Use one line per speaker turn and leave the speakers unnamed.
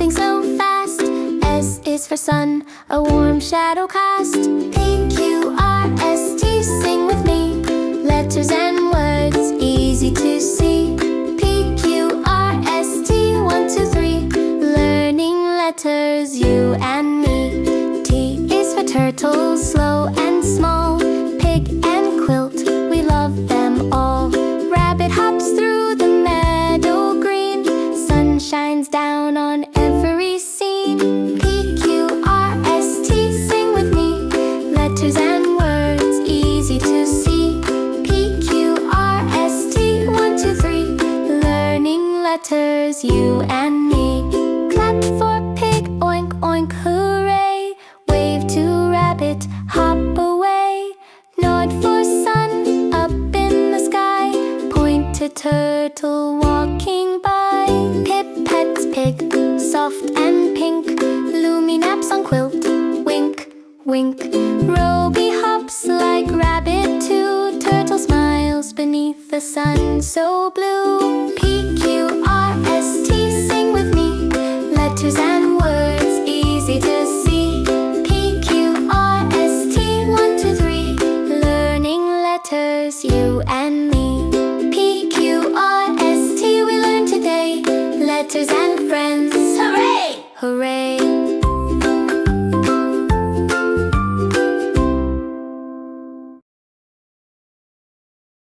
hopping so fast. S is for sun, a warm shadow cast. P-Q-R-S-T, sing with me. Letters and words, easy to see. P-Q-R-S-T, 1, 2, 3. Learning letters, you and me. T is for turtle, slow and small. Pig and quilt, we love them all. Rabbit hops through the meadow green. Sun shines down on every scene. P-Q-R-S-T, sing with me. Letters and words, easy to see. P-Q-R-S-T, 1, 2, 3. Learning letters, you and me. Clap for pig, oink, oink, hooray. Wave to rabbit, hop away. Nod for sun, up in the sky. Point to turtle, walking by. Pip pets pig, soft and pink. Lumi naps on quilt, wink, wink. Robi hops like rabbit too. Turtle smiles beneath the sun so blue. P-Q-R-S-T, sing with me. Letters and words, easy to see. P-Q-R-S-T, 1, 2, 3. Learning letters, you and me. P-Q-R-S-T, we learn today. Letters and friends, hooray! Hooray!